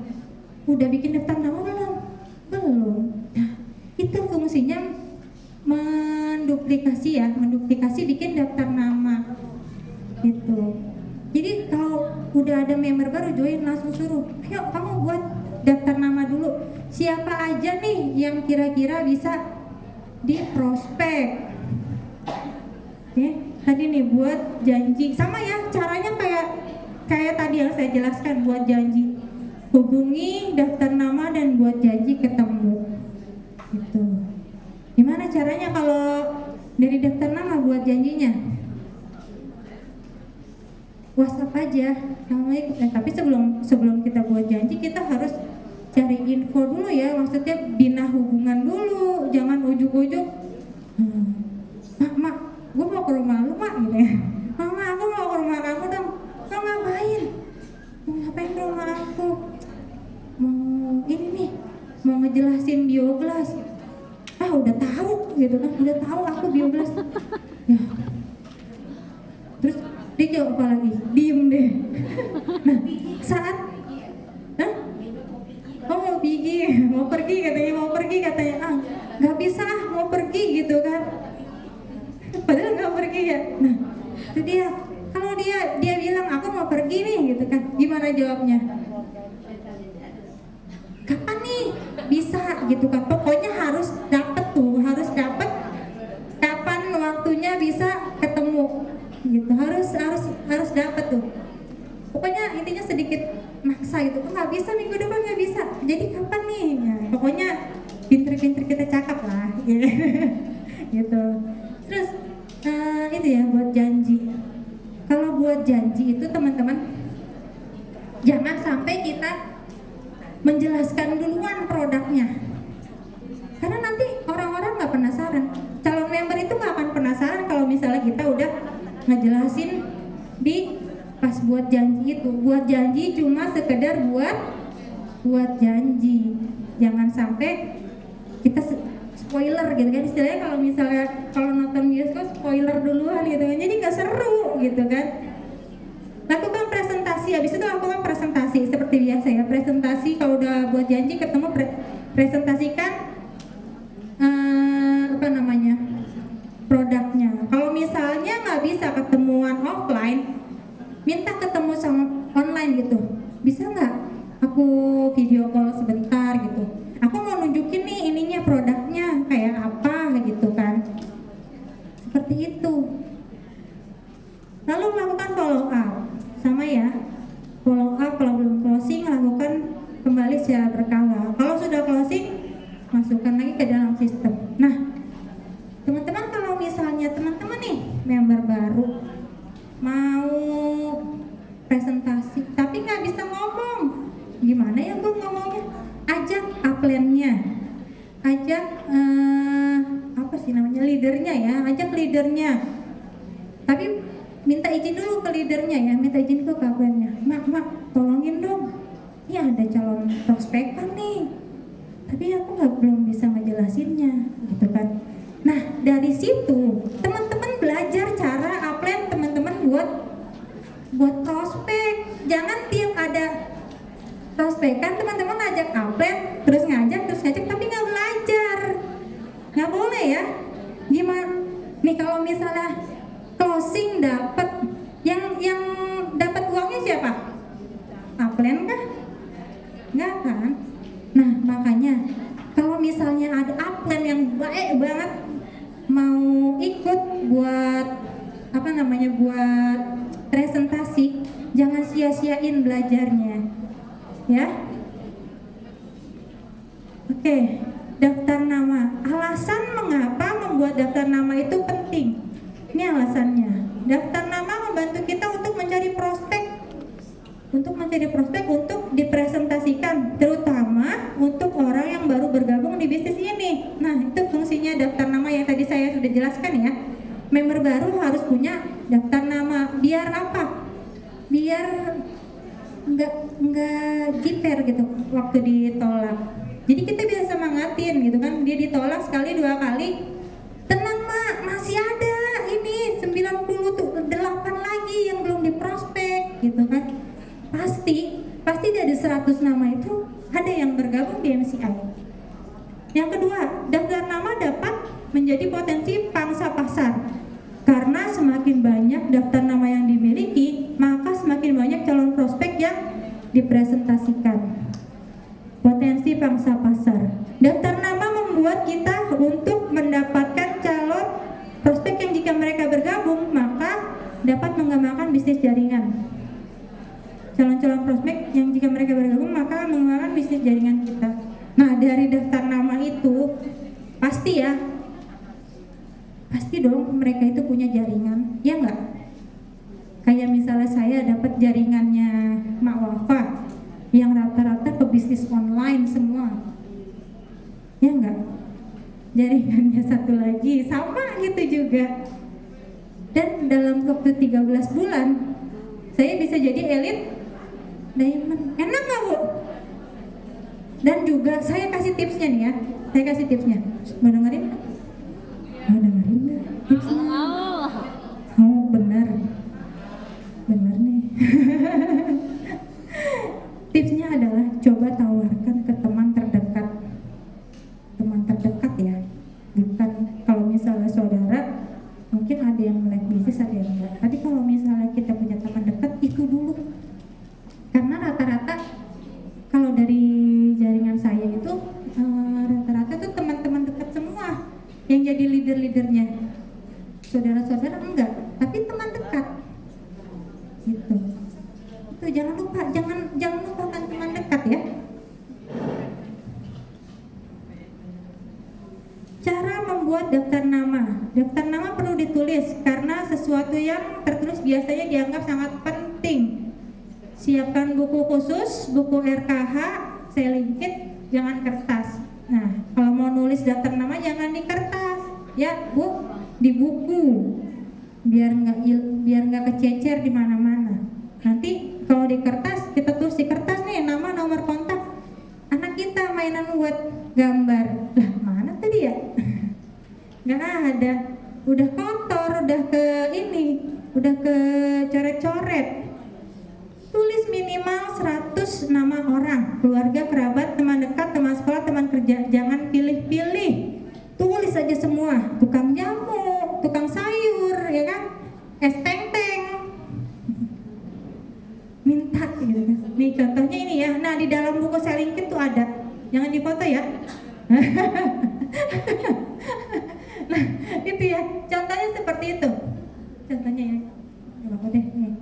Udah bikin daftar nama belum? Nah, itu fungsinya menduplikasi bikin daftar nama gitu. Jadi kalau udah ada member baru join, langsung suruh, ayo kamu buat daftar nama dulu. Siapa aja nih yang kira-kira bisa di prospek? Oke, tadi nih buat janji, sama ya caranya kayak tadi yang saya jelaskan, buat janji. Hubungi, daftar nama, dan buat janji ketemu. Gitu. Gimana caranya kalau dari daftar nama buat janjinya? WhatsApp aja. Tapi sebelum kita buat janji, kita harus cari info dulu ya, maksudnya bina hubungan dulu, jangan ujuk-ujuk. Mak, gue mau ke rumah lu mak gitu ya. Mama, aku mau ke rumah kamu dong. Lo ngapain? Mau ngapain ke rumah aku? Mau ini nih, mau ngejelasin bioglas. Udah tahu gitu kan, udah tahu aku bioglas. Ya. Terus dia jawab apa lagi? Diem deh. Nah, saat mau pergi katanya, nggak bisa mau pergi gitu kan, padahal nggak pergi ya. Nah, itu dia, kalau dia bilang aku mau pergi nih gitu kan, gimana jawabnya? Kapan nih bisa gitu kan, pokoknya harus dapet kapan waktunya bisa ketemu gitu, harus dapet tuh. Pokoknya intinya sedikit maksa gitu, nggak bisa minggu depan, nggak bisa, jadi kapan nih? Nah, pokoknya Jangan sampai kita menjelaskan duluan produknya, karena nanti orang-orang nggak penasaran. Calon member itu nggak akan penasaran kalau misalnya kita udah ngejelasin di pas buat janji itu. Buat janji cuma sekedar buat janji. Jangan sampai kita spoiler gitu kan, istilahnya kalau misalnya kalau nonton bioskop spoiler duluan gitu kan, jadi nggak seru gitu kan. Lakukan presentasi, habis itu lakukan presentasi seperti biasa ya. Presentasi kalau udah buat janji ketemu presentasikan produknya. Kalau misalnya nggak bisa ketemuan offline, minta ketemu sama online gitu. Bisa nggak aku video call sebentar gitu, aku mau nunjukin nih ininya produknya kayak apa gitu kan, seperti itu. Lalu melakukan follow up, sama ya, follow up kalau belum closing lakukan kembali secara berkala. Kalau sudah closing, masukkan lagi ke dalam sistem. Nah, teman-teman kalau misalnya teman-teman nih member baru mau presentasi tapi nggak bisa ngomong, gimana ya gue ngomongnya? Ajak upline-nya, ajak apa sih namanya, leadernya ya, ajak leadernya. Tapi minta izin dulu ke leadernya ya, minta izin ke upline-nya. Mak, tolongin dong, ini ada calon prospekan nih, tapi aku belum bisa ngejelasinnya, gitu kan. Nah, dari situ teman-teman belajar cara upline teman-teman buat prospek. Jangan tiap ada prospekan teman-teman ngajak upline, terus ngajak tapi nggak belajar. Nggak boleh ya. Gimana nih kalau misalnya closing dapat yang dapat uangnya siapa? Upline kah? Nggak kan? Nah, makanya kalau misalnya ada upline yang baik banget mau ikut buat buat presentasi, jangan sia-siain belajarnya ya. Oke, daftar nama. Alasan mengapa membuat daftar nama itu penting. Ini alasannya. Daftar nama membantu kita untuk mencari prospek untuk dipresentasikan, terutama untuk orang yang baru bergabung di bisnis ini. Nah, itu fungsinya daftar nama yang tadi saya sudah jelaskan ya. Member baru harus punya daftar nama. Biar apa? Biar nggak jiper gitu waktu ditolak. Jadi kita bisa semangatin gitu kan. Dia ditolak sekali, dua kali, tenang mak, masih ada ini 98 lagi yang belum diprospek gitu kan. Pasti dari 100 nama itu ada yang bergabung di MCI. Yang kedua, daftar nama dapat menjadi potensi pangsa pasar. Karena semakin banyak daftar nama yang dimiliki, maka semakin banyak calon prospek yang dipresentasikan. Potensi pangsa pasar. Daftar nama membuat kita untuk mendapatkan calon prospek yang jika mereka bergabung, maka dapat mengembangkan bisnis jaringan. Calon-calon prospek yang jika mereka bergabung maka mengembangkan bisnis jaringan kita. Nah, dari daftar nama itu pasti dong mereka itu punya jaringan, ya enggak? Kayak misalnya saya dapat jaringannya Mak Wafa yang rata-rata ke bisnis online semua, ya enggak? Jaringannya satu lagi sama gitu juga. Dan dalam waktu 13 bulan saya bisa jadi elit diamond. Enak nggak Bu? Dan juga saya kasih tipsnya nih ya. Saya kasih tipsnya. Mau dengerin? Mau dengerin nggak? Tipsnya? Oh benar nih. Tipsnya adalah coba tawarkan ke teman terdekat ya. Bukan kalau misalnya saudara, mungkin ada yang melek bisnis, ada yang enggak. Tapi kalau misalnya kita punya teman dekat, itu dulu. Karena rata-rata kalau dari jaringan saya itu rata-rata tuh teman-teman dekat semua yang jadi leader-leadernya. Saudara-saudara enggak, tapi teman dekat. Gitu. Itu jangan lupakan teman dekat ya. Cara membuat daftar nama. Daftar nama perlu ditulis karena sesuatu yang tertulis biasanya dianggap sangat penting. siapkan buku khusus, buku RKH, selingkit, jangan kertas. Nah, kalau mau nulis daftar nama jangan di kertas, ya Bu, di buku, biar nggak kececer di mana-mana. Nanti kalau di kertas kita tulis di kertas nih nama, nomor kontak anak kita, mainan buat gambar. Lah mana tadi ya? Nggak ada, udah kotor, udah ke coret-coret. Tulis minimal 100 nama orang, keluarga, kerabat, teman dekat, teman sekolah, teman kerja. Jangan pilih-pilih, tulis aja semua. Tukang jamu, tukang sayur, ya kan, es teng-teng, minta gitu kan. Nih contohnya ini ya. Nah di dalam buku selingkit tuh ada, jangan difoto ya. Nah itu ya, contohnya seperti itu. Contohnya ya, apa deh nih.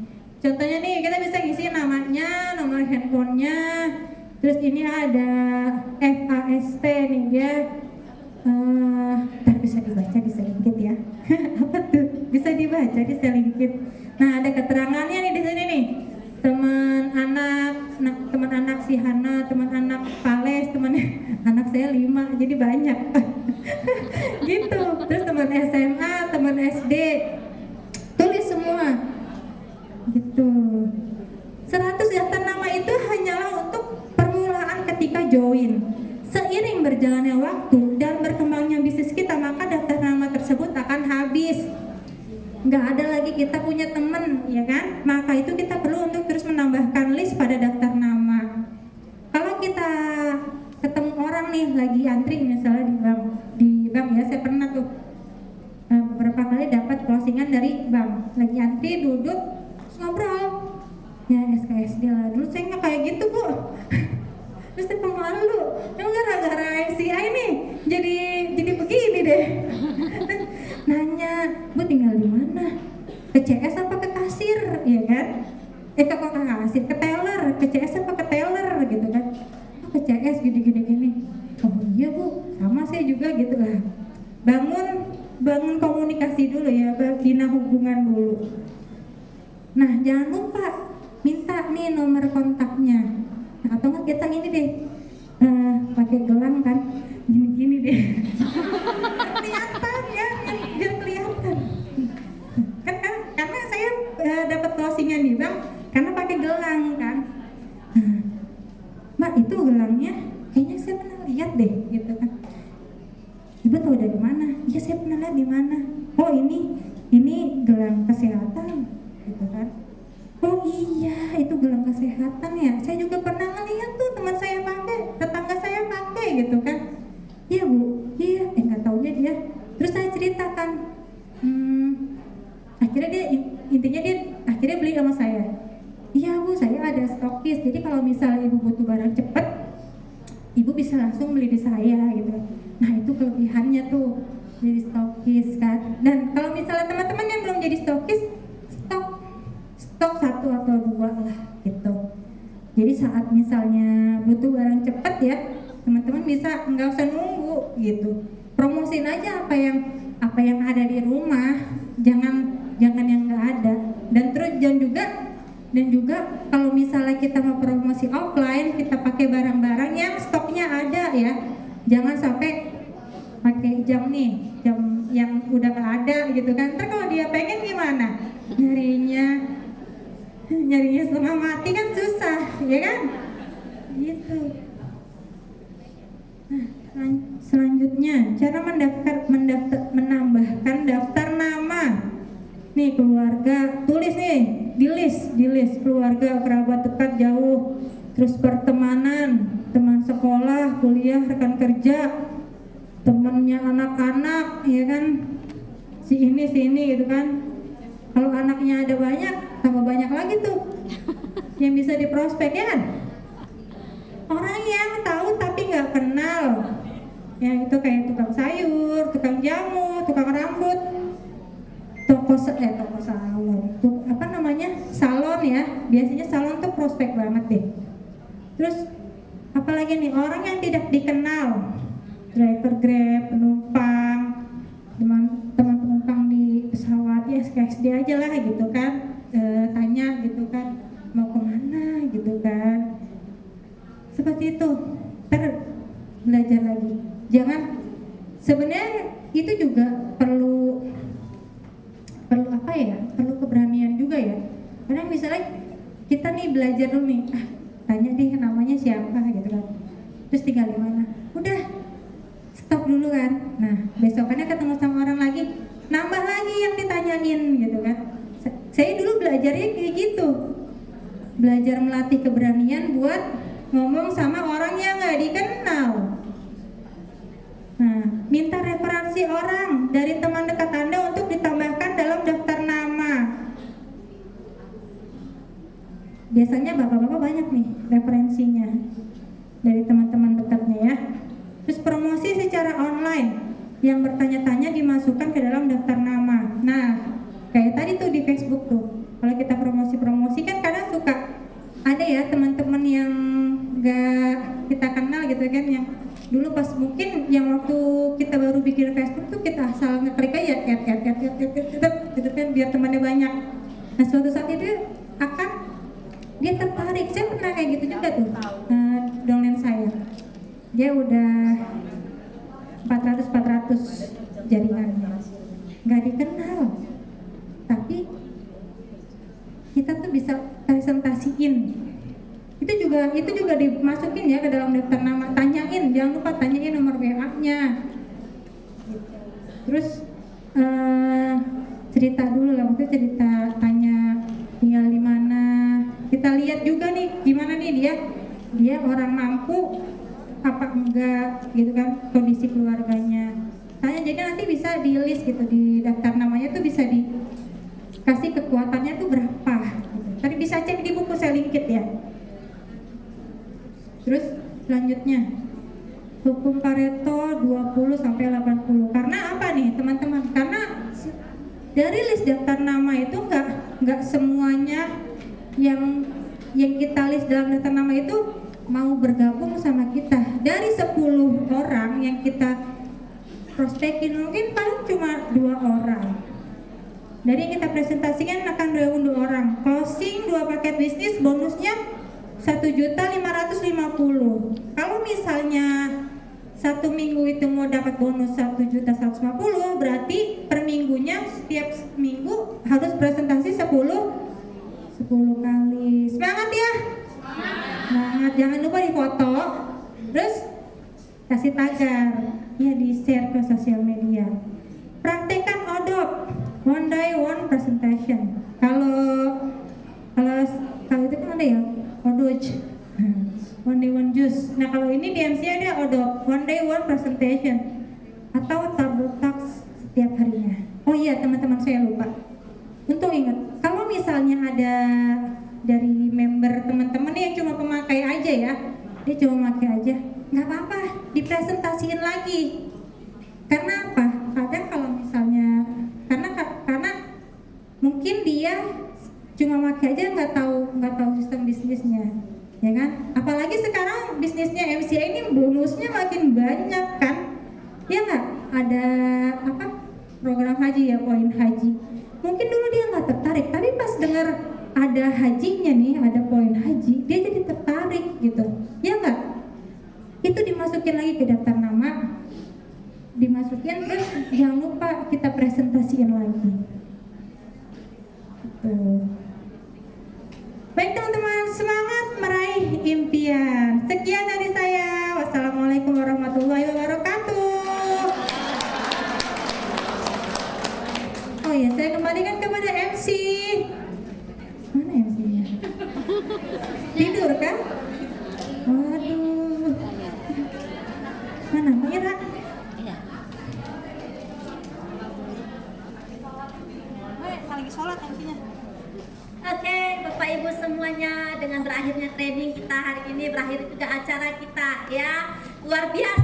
Contohnya nih kita bisa isi namanya, nomor handphonenya, terus ini ada FAST nih dia, bisa dibaca di selingkit ya. Apa tuh? Bisa dibaca di selingkit. Nah ada keterangannya nih di sini nih. Teman anak si Hana, teman anak Pales, teman anak saya 5, jadi banyak. Gitu. Terus teman SMA, teman SD, tulis semua. Gitu. 100 daftar nama itu hanyalah untuk permulaan ketika join. Seiring berjalannya waktu dan berkembangnya bisnis kita, maka daftar nama tersebut akan habis. Nggak ada lagi kita punya teman, ya kan? Maka itu kita perlu untuk terus menambahkan list pada daftar nama. Kalau kita ketemu orang nih lagi antri misalnya di bank ya, saya pernah tuh beberapa kali dapat closingan dari bank, lagi antri duduk terus ngobrol, ya SKSD lah. Dulu saya nggak kayak gitu Bu. Terus saya pemalu, emang gara-gara ICI nih jadi begini deh. Nanya, Bu tinggal di mana? Ke CS apa ke kasir, ya kan? Ke kasir, ke teller, ke CS apa ke teller gitu kan? Oh, ke CS gini. Oh iya Bu, sama saya juga gitu lah. Bangun komunikasi dulu ya, bina hubungan dulu. Nah jangan lupa minta nih nomor kontaknya. Nah, atau nggak kita ini deh, pakai gelang kan, gini deh. Kelihatan ya, biar kelihatan. Kan karena saya dapat closingan di bank karena pakai gelang kan. Mbak itu gelangnya, kayaknya saya pernah lihat deh, gitu kan. Ibu tahu dari mana? Iya saya pernah lihat di mana. Oh ini gelang kesehatan, gitu kan. Oh iya, itu gelang kesehatan ya. Saya juga pernah ngeliat tuh teman saya pakai, tetangga saya pakai gitu kan. Iya Bu, iya. Nggak taunya dia. Terus saya ceritakan. Akhirnya dia akhirnya beli sama saya. Iya Bu, saya ada stokis. Jadi kalau misalnya Ibu butuh barang cepet, Ibu bisa langsung beli di saya gitu. Nah itu kelebihannya tuh jadi stokis kan. Dan kalau misalnya teman-teman yang belum jadi stokis, stok 1 atau 2 lah gitu. Jadi saat misalnya butuh barang cepet ya, teman-teman bisa nggak usah nunggu gitu. Promosiin aja apa yang ada di rumah, jangan yang nggak ada. Dan juga kalau misalnya kita mau promosi offline, kita pakai barang-barang yang stoknya ada ya. Jangan sampai pakai jam yang udah nggak ada gitu kan. Ntar kalau dia pengen gimana? Nyarinya setengah mati kan susah, ya kan? Gitu. Nah, selanjutnya cara menambahkan daftar nama. Nih keluarga, tulis nih di list keluarga, kerabat dekat, jauh, terus pertemanan, teman sekolah, kuliah, rekan kerja, temannya anak-anak, ya kan? Si ini gitu kan. Kalau anaknya ada banyak, tambah banyak lagi tuh yang bisa diprospek ya kan? Orang yang tahu tapi nggak kenal, ya itu kayak tukang sayur, tukang jamu, tukang rambut, toko salon, apa namanya, salon ya. Biasanya salon tuh prospek banget deh. Terus apalagi nih orang yang tidak dikenal, driver Grab, penumpang, teman penumpang di pesawat ya, SKSD aja lah gitu kan. Tanya gitu kan, mau kemana seperti itu, belajar lagi. Jangan, sebenarnya itu juga perlu apa ya? Perlu keberanian juga ya. Karena misalnya kita nih belajar dulu nih, tanya deh namanya siapa gitu kan. Terus tinggal di mana? Udah, stop dulu kan. Nah, besokannya ketemu sama orang lagi, nambah lagi yang ditanyain gitu kan. Saya dulu belajarnya kayak gitu. Belajar melatih keberanian buat ngomong sama orang yang nggak dikenal. Nah, minta referensi orang dari teman dekat Anda untuk ditambahkan dalam daftar nama. Biasanya bapak-bapak banyak nih referensinya dari teman-teman dekatnya ya. Terus promosi secara online, yang bertanya-tanya dimasukkan ke dalam daftar nama. Nah, kayak tadi tuh di Facebook tuh, kalau kita promosi kan kadang suka ada ya teman-teman yang gak kita kenal gitu kan, yang dulu pas mungkin yang waktu kita baru bikin Facebook tuh kita asal ngeklik aja gitu kan biar temannya banyak. Nah, suatu saat itu akan dia tertarik. Saya pernah kayak gitu juga tuh. Downline saya, dia udah 400 jaringannya, nggak dikenal, tapi kita tuh bisa presentasiin. Itu juga dimasukin ya ke dalam daftar nama. Tanyain, jangan lupa tanyain nomor WA-nya. Terus cerita dulu lah, waktu cerita, tanya tinggal di mana. Kita lihat juga nih gimana nih dia orang mampu apa enggak gitu kan, kondisi keluarganya. Tanya, jadi nanti bisa di list gitu di daftar namanya tuh, bisa dikasih kekuatannya tuh berapa gitu. Tadi bisa cek di buku saya linkit ya. Terus selanjutnya hukum Pareto 20-80. Karena apa nih teman-teman? Karena dari list daftar nama itu enggak semuanya yang kita list dalam daftar nama itu mau bergabung sama kita. Dari 10 orang yang kita prospekin mungkin paling cuma 2 orang. Dari yang kita presentasikan akan 2 orang. Closing 2 paket bisnis, bonusnya 1.550.000. Kalau misalnya 1 minggu itu mau dapat bonus 1.150.000, berarti per minggunya setiap minggu harus presentasi 10 kali. Semangat ya. Semangat, jangan lupa difoto, terus kasih tagar, ya di share ke sosial media. Praktekkan ODOP, one day one presentation. Kalau itu kan ada ya, ODOJ, one day one juice. Nah kalau ini DMC ada ODOP, one day one presentation, atau table talks setiap harinya. Oh iya teman-teman, saya lupa. Untuk ingat, kalau misalnya ada dari member teman-teman yang cuma pemakai aja ya, dia cuma pakai aja, nggak apa-apa, dipresentasiin lagi. Karena apa? Kadang kalau misalnya karena mungkin dia cuma pakai aja, nggak tahu sistem bisnisnya, ya kan? Apalagi sekarang bisnisnya MCA ini bonusnya makin banyak kan, ya nggak? Ada apa? Program haji ya, poin haji. Mungkin dulu dia nggak tertarik, tapi pas dengar ada hajinya nih, ada poin haji, dia jadi tertarik gitu, ya nggak? Itu dimasukin lagi ke daftar nama, dimasukin, terus jangan lupa kita presentasiin lagi. Baik teman-teman, semangat meraih impian. Sekian dari saya. Wassalamualaikum warahmatullahi wabarakatuh. Oh ya, saya kembalikan kepada MC. Mana MC-nya? Tidur kan? Waduh. Mana Mira? Iya. Lagi sholat MC-nya. Oke, Bapak Ibu semuanya, dengan berakhirnya training kita hari ini, berakhir juga acara kita ya. Luar biasa.